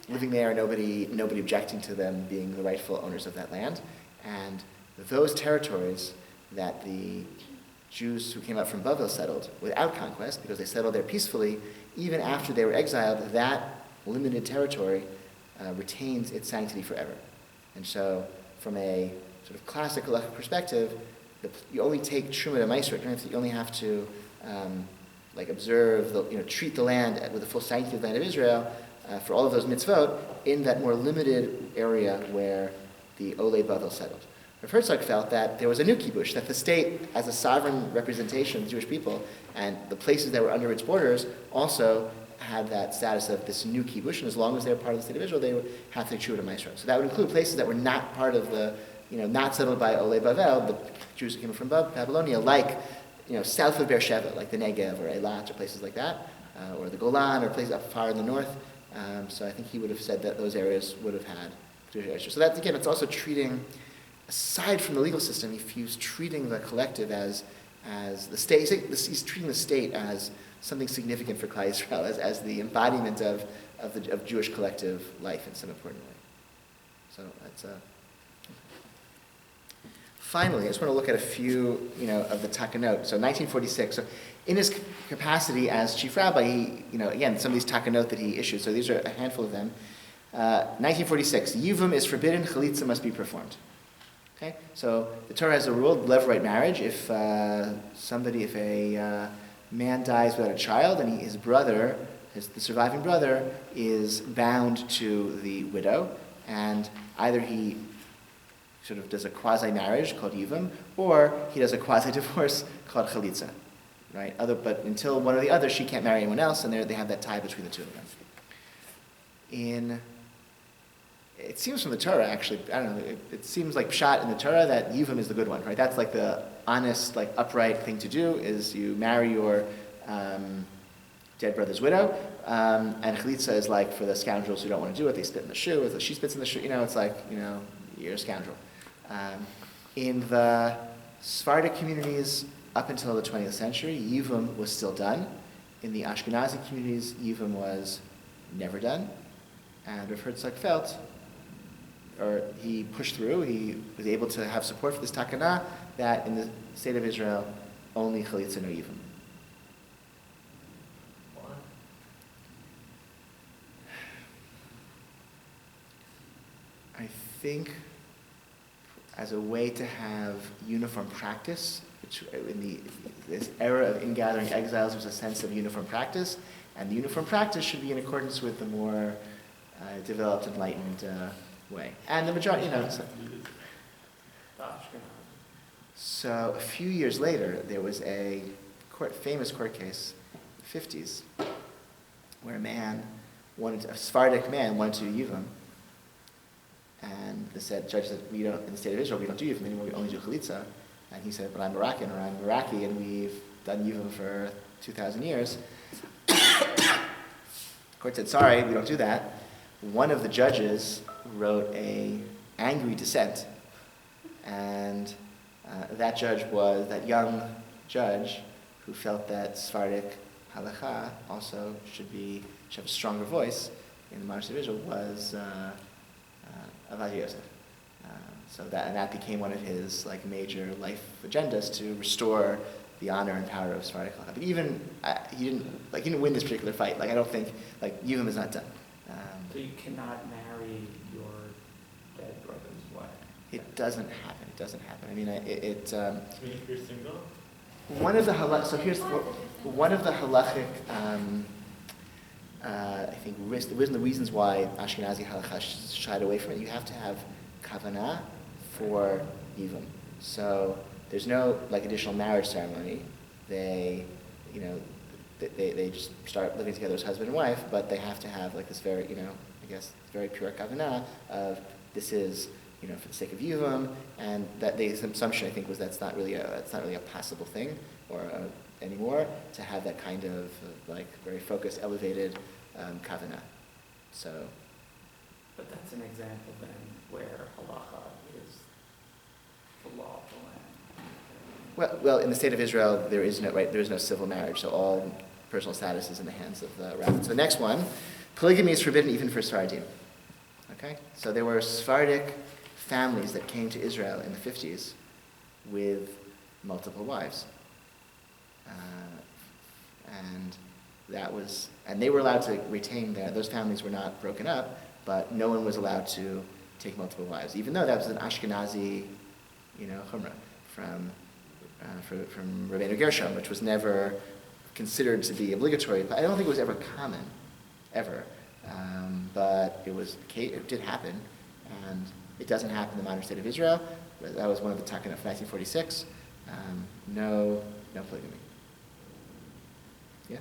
living there, nobody objecting to them being the rightful owners of that land. And those territories that the Jews who came out from Bavel settled without conquest, because they settled there peacefully, even after they were exiled, that limited territory retains its sanctity forever. And so, from a sort of classic halachic perspective, you only take Truma to Meiser. You only have to observe, treat the land with the full sanctity of the land of Israel for all of those mitzvot in that more limited area where the Olei Bavel settled. Rav Herzog felt that there was a new kibush, that the state, as a sovereign representation of the Jewish people, and the places that were under its borders also had that status of this new kibush, and as long as they were part of the state of Israel, they would have to true to Maestro. So that would include places that were not part of the, not settled by Olei Bavel, but Jews who came from Babylonia, like, south of Beersheba, like the Negev or Eilat or places like that, or the Golan or places up far in the north. So I think he would have said that those areas would have had Jewish heritage. So that, again, it's also treating, aside from the legal system, if he's treating the collective as the state, he's treating the state as something significant for Klal Yisrael, as the embodiment of Jewish collective life in some important way. So that's Finally, I just want to look at a few, of the takanot. So 1946. So in his capacity as chief rabbi, he, again, some of these takanot that he issued. So these are a handful of them. 1946. Yivum is forbidden. Chalitza must be performed. Okay. So the Torah has a rule: levirate marriage. If a man dies without a child, and his brother, the surviving brother, is bound to the widow, and either he sort of does a quasi-marriage called Yivum, or he does a quasi-divorce called Chalitza, right? But until one or the other, she can't marry anyone else, and they have that tie between the two of them. It seems from the Torah, actually, I don't know, it seems like pshat in the Torah that Yivum is the good one, right? That's like the honest, upright thing to do, is you marry your dead brother's widow, and Chalitza is like for the scoundrels who don't want to do it, they spit in the shoe, or she spits in the shoe, it's like, you're a scoundrel. In the Sephardic communities up until the 20th century, Yivum was still done. In the Ashkenazi communities, Yivum was never done. And Rav Herzog felt, or he pushed through, he was able to have support for this takana, that in the state of Israel, only Chalitza, no Yivum. Why? I think as a way to have uniform practice, which in this era of ingathering exiles, there's a sense of uniform practice, and the uniform practice should be in accordance with the more developed, enlightened way. And the majority, So a few years later, there was a famous court case, in the 50s, where a Sephardic man wanted to do Yivum. And the judge said, in the state of Israel, we don't do Yivum anymore, we only do Chalitza. And he said, but I'm Moroccan, or I'm Iraqi, and we've done Yivum for 2,000 years. The court said, sorry, we don't do that. One of the judges wrote an angry dissent. And that young judge, who felt that Sephardic halacha also should have a stronger voice in the modern state of Israel, was Avadia Yosef. That became one of his major life agendas, to restore the honor and power of Sephardic halacha. But even he didn't win this particular fight. I don't think Yivum is not done. So you cannot marry your dead brother's wife. It doesn't happen. It doesn't hapen. I mean, If you're single? one of the halachic, I think, the reasons why Ashkenazi halacha shied away from it. You have to have kavanah for Yivum. So there's no additional marriage ceremony. They just start living together as husband and wife, but they have to have this very, very pure kavanah of this is, for the sake of Yivum, and that the assumption, I think, was that's not really a possible thing anymore, to have that kind of very focused, elevated kavanah. So. But that's an example then where halacha is the law of the land. Well, in the state of Israel, there is no civil marriage, so all personal status is in the hands of the rabbi. So the next one, polygamy is forbidden even for Sephardim. Okay, so there were Sephardic families that came to Israel in the 50s with multiple wives, And that was, and they were allowed to retain those families were not broken up, but no one was allowed to take multiple wives, even though that was an Ashkenazi, chumrah from Rabbeinu Gershom, which was never considered to be obligatory. But I don't think it was ever common, ever. But it did happen, and it doesn't happen in the modern state of Israel. But that was one of the takanot of 1946. No polygamy. Yeah.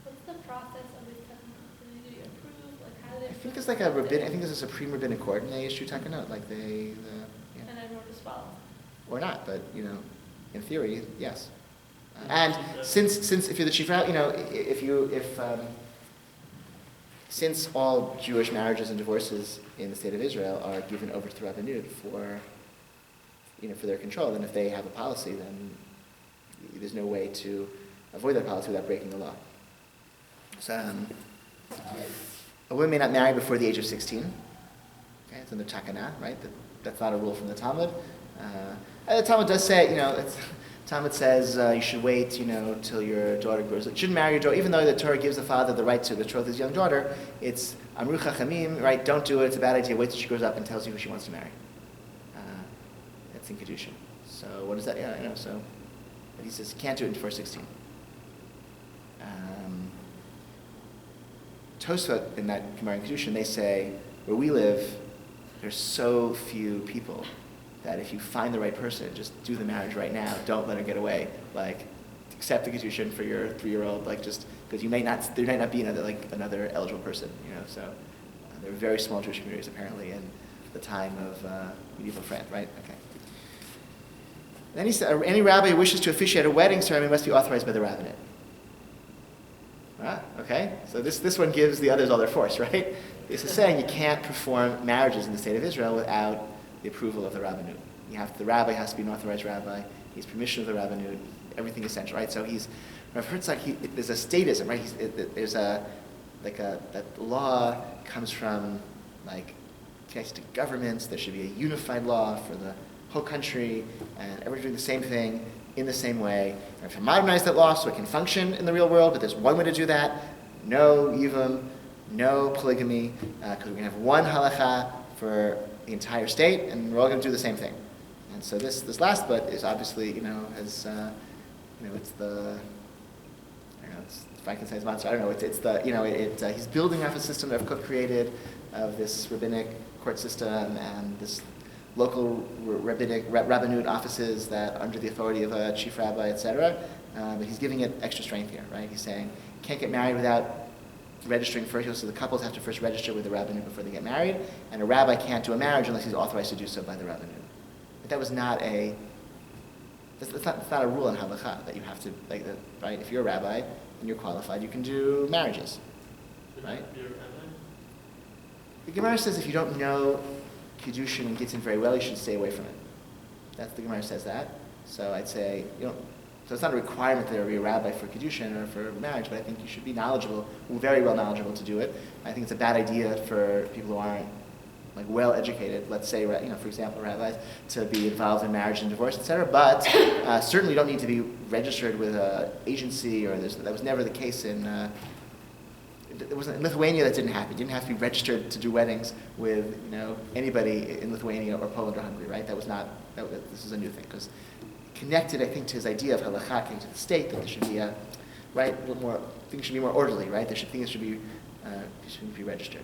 What's the process of this takanot? Do you approve? Like, how do they? I think it's like a rabbin. I think there's a supreme rabbinic court, and they issue takanot, like yeah. And everyone just follows. Or not, but in theory, yes. And since if you're the chief rabbi, since all Jewish marriages and divorces in the state of Israel are given over to the Rabbanut for their control, then if they have a policy, then there's no way to avoid that policy without breaking the law. So, a woman may not marry before the age of 16. Okay, it's in the takana, right? That's not a rule from the Talmud. The Talmud does say, Talmud says you should wait, till your daughter grows up. You shouldn't marry your daughter, even though the Torah gives the father the right to betroth his young daughter. It's Amru Chachamim, right? Don't do it. It's a bad idea. Wait till she grows up and tells you who she wants to marry. That's in Kedushin. So what is that? Yeah, so but he says you can't do it before 16. Tosfot in that Gemara in Kedushin, they say where we live, there's so few people that if you find the right person, just do the marriage right now. Don't let her get away. Like, accept the Kedushin for your 3-year-old, just because there might not be another eligible person, So there are very small Jewish communities apparently in the time of medieval France, right? Okay. Then he said, any rabbi who wishes to officiate a wedding ceremony must be authorized by the rabbinate. Okay, so this one gives the others all their force, right? This is saying you can't perform marriages in the state of Israel without the approval of the rabbinut. The rabbi has to be an authorized rabbi. He has permission of the rabbinut. Everything is essential, right? So Rav Herzog, there's a statism, right? There's that law comes from connected to governments. There should be a unified law for the whole country, and everyone's doing the same thing in the same way. We have to modernize that law so it can function in the real world, but there's one way to do that. No yivum, no polygamy, because we're going to have one halacha for the entire state, and we're all going to do the same thing. And so this last but is obviously, it's the, it's Frankenstein's monster. I don't know. It's the, he's building off a system that Kook created of this rabbinic court system and this local rabbinute offices that are under the authority of a chief rabbi, etc. But he's giving it extra strength here, right? He's saying you can't get married without registering first. So the couples have to first register with the rabbinute before they get married, and a rabbi can't do a marriage unless he's authorized to do so by the rabbinute. But that was not that's not a rule in halacha that you have to right? If you're a rabbi and you're qualified, you can do marriages, right? The Gemara says if you don't know Kiddushin and Gittin very well, you should stay away from it. The Gemara says that. So I'd say, so it's not a requirement that there be a rabbi for Kiddushin or for marriage, but I think you should be knowledgeable, very well knowledgeable to do it. I think it's a bad idea for people who aren't well educated, let's say, for example, rabbis, to be involved in marriage and divorce, etc. But certainly you don't need to be registered with an agency, or that was never the case in Lithuania. That didn't happen. You didn't have to be registered to do weddings with anybody in Lithuania or Poland or Hungary, right? This is a new thing, because connected, I think, to his idea of halakha to the state, that there should be a little more, things should be more orderly, right? Things should be registered.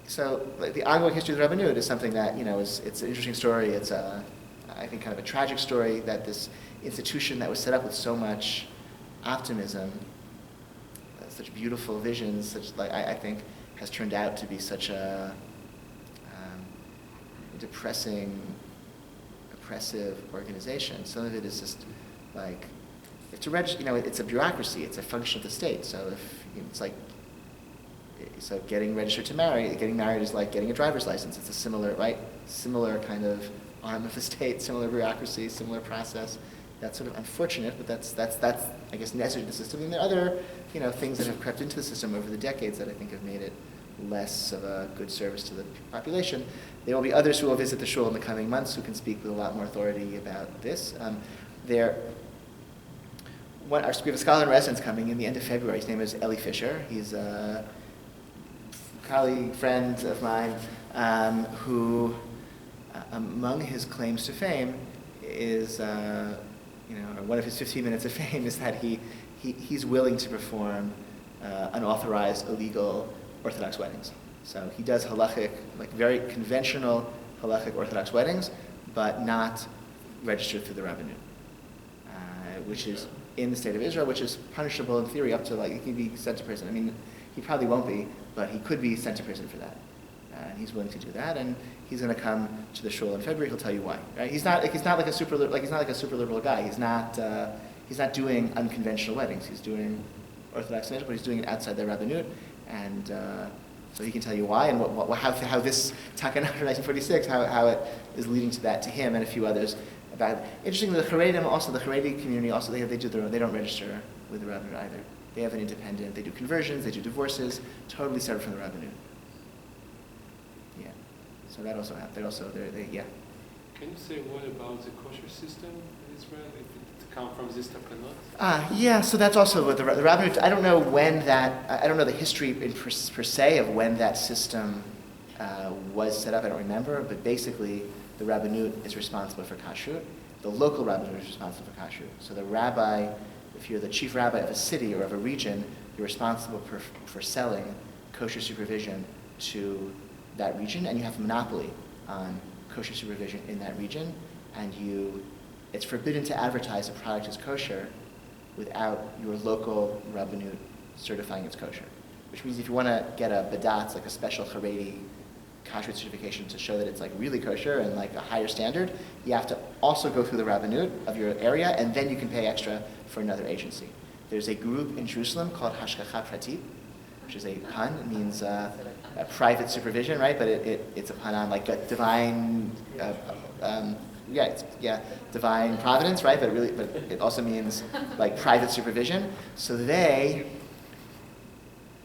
So the ongoing history of the rabbinut is something that it's an interesting story. It's I think kind of a tragic story that this institution that was set up with so much optimism, such beautiful visions, I think has turned out to be such a depressive organization. Some of it is just if to register, it's a bureaucracy. It's a function of the state. So so getting registered to marry, getting married is like getting a driver's license. It's a similar kind of arm of the state, similar bureaucracy, similar process. That's sort of unfortunate, but that's I guess necessary to the system. And there are other things that have crept into the system over the decades that I think have made it less of a good service to the population. There will be others who will visit the shul in the coming months who can speak with a lot more authority about this. we have a scholar in residence coming in the end of February. His name is Eli Fisher. He's a colleague, friend of mine, who, among his claims to fame, is, one of his 15 minutes of fame is that he's willing to perform unauthorized, illegal Orthodox weddings. So he does halachic, like very conventional halachic Orthodox weddings, but not registered through the rabbinut, which is in the state of Israel, which is punishable in theory up to, like, he can be sent to prison. I mean, he probably won't be, but he could be sent to prison for that. And he's willing to do that, and he's going to come to the shul in February. He'll tell you why. Right? He's not like a super liberal guy. He's not doing unconventional weddings. He's doing Orthodox weddings, but he's doing it outside the rabbinut, and so he can tell you why and how this Takanah from 1946, how it is leading to that to him and a few others. Interestingly, the Haredi community also they do their own. They don't register with the rabbinut either. They have an independent. They do conversions. They do divorces. Totally separate from the rabbinut. Yeah. So that also happens. Yeah. Can you say what about the kosher system in Israel? If it comes from this takanot? Yeah. So that's also what the rabbinut. I don't know when that. I don't know the history per se of when that system was set up. I don't remember. But basically, the rabbinut is responsible for kashrut. The local rabbinut is responsible for kashrut. So the rabbi, if you're the chief rabbi of a city or of a region, you're responsible for selling kosher supervision to that region, and you have a monopoly on kosher supervision in that region, and it's forbidden to advertise a product as kosher without your local rabbinut certifying it's kosher. Which means if you want to get a badatz, like a special Haredi kashrut certification to show that it's like really kosher and like a higher standard, you have to also go through the rabbinut of your area, and then you can pay extra for another agency. There's a group in Jerusalem called Hashgacha Pratit, which is a pun. It means a private supervision, right? But it's a pun on like a divine, divine providence, right? But it also means like private supervision. So they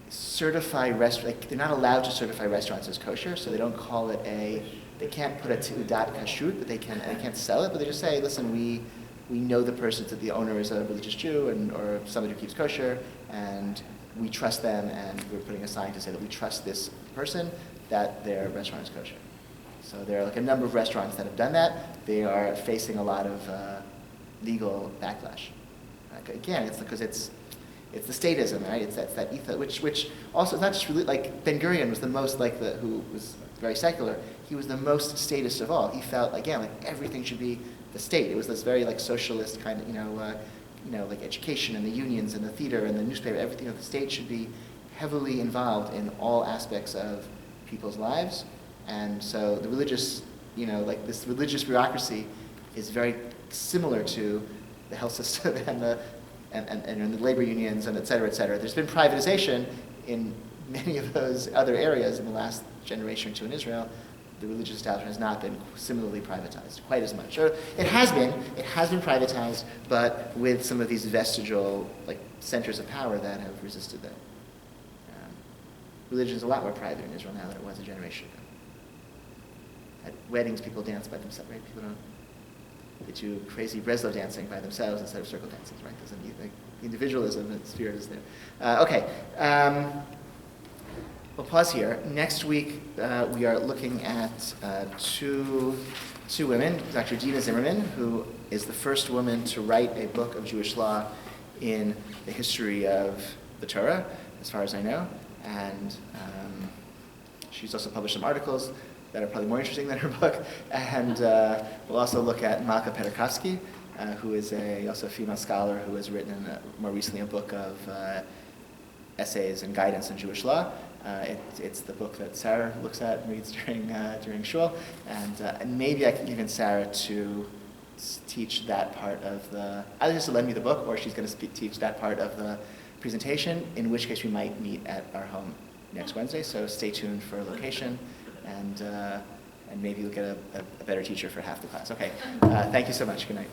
certify they're not allowed to certify restaurants as kosher, so they don't call it they can't put a Teudat Kashrut, but they can't sell it, but they just say, listen, we know the person, that the owner is a religious Jew or somebody who keeps kosher, and we trust them, and we're putting a sign to say that we trust this person, that their restaurant is kosher. So there are like a number of restaurants that have done that. They are facing a lot of legal backlash. Again, it's because it's the statism, right? It's that ethos, which also, it's not just really, like, Ben-Gurion was the most, who was very secular, he was the most statist of all. He felt, again, like everything should be the state. It was this very, like, socialist kind of, like education and the unions and the theater and the newspaper, everything of the state should be heavily involved in all aspects of people's lives. And so the religious, this religious bureaucracy is very similar to the health system and the labor unions and et cetera, et cetera. There's been privatization in many of those other areas in the last generation or two in Israel. The religious establishment has not been similarly privatized quite as much. Or it has been privatized, but with some of these vestigial centers of power that have resisted that. Religion is a lot more private in Israel now than it was a generation ago. At weddings, people dance by themselves, right? People don't. They do crazy Breslov dancing by themselves instead of circle dancing, right? Doesn't need individualism and spirit is there. Okay. We'll pause here. Next week, we are looking at two women. Dr. Dina Zimmerman, who is the first woman to write a book of Jewish law in the history of the Torah, as far as I know. And she's also published some articles that are probably more interesting than her book. And we'll also look at Malka Peterkowski, who is also a female scholar who has written more recently a book of essays and guidance in Jewish law. It's the book that Sarah looks at and reads during shul, and maybe I can convince Sarah to teach that part of either just to lend me the book, or she's going to teach that part of the presentation, in which case we might meet at our home next Wednesday, so stay tuned for location, and maybe you'll get a better teacher for half the class. Okay, thank you so much. Good night.